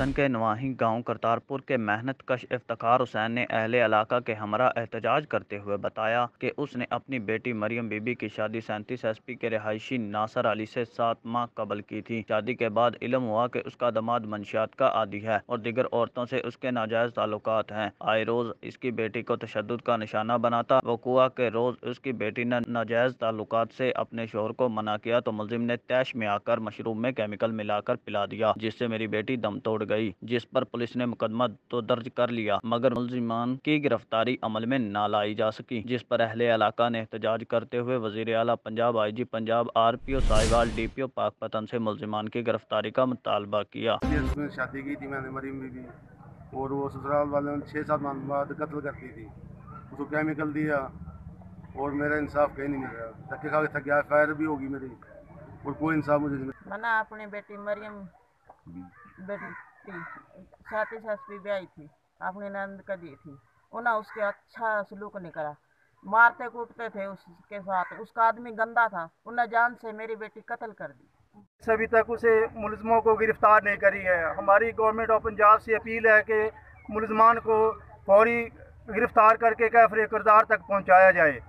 वतन के नवाही गांव करतारपुर के मेहनत कश इफ्तिखार हुसैन ने अहले इलाका के हमरा एहतजाज करते हुए बताया कि उसने अपनी बेटी मरियम बीबी की शादी 37 SP के रिहायशी नासर अली से 7 माह कबल की थी। शादी के बाद इल्म हुआ कि उसका दामाद मंशियात का आदी है और दीगर औरतों से उसके नाजायज ताल्लुकात हैं। आए रोज इसकी बेटी को तशद्दुद का निशाना बनाता। वक़ुआ के रोज उसकी बेटी ने नाजायज ताल्लुकात से अपने शोहर को मना किया तो मुलजिम ने तैश में आकर मशरूब में केमिकल मिलाकर पिला दिया, जिससे मेरी बेटी दम तोड़ गई, जिस पर पुलिस ने मुकदमा तो दर्ज कर लिया मगर मुलजिमान की गिरफ्तारी अमल में न लाई जा सकी, जिस पर अहले इलाका ने एहतजाज करते हुए वज़ीर आला Punjab, IG Punjab, RPO Sahiwal, DPO Pakpattan से मुलजिमान की गिरफ्तारी का मुतालबा किया। शादी की थी मैंने मरीम बीबी और वो ससुराल वालों ने 6-7 माह बाद कत्ल कर दी थी। उसको केमिकल दिया और मेरा इंसाफ कहीं नहीं मिल रहा। धक्के खा के थक गया, फायर भी होगी मेरी और कोई इंसाफ मुझे नहीं मिला। मैंने अपनी बेटी मरियम बेटी 37 SP ब्याई थी, अपनी नंद का दी थी। उन्हें उसके अच्छा सलूक नहीं करा, मारते कूटते थे उसके साथ। उसका आदमी गंदा था, उन्हें जान से मेरी बेटी कत्ल कर दी। अभी तक उसे मुलजमों को गिरफ्तार नहीं करी है। हमारी गवर्नमेंट ऑफ पंजाब से अपील है कि मुलजमान को फौरी गिरफ्तार करके कैफरे किरदार तक पहुंचाया जाए।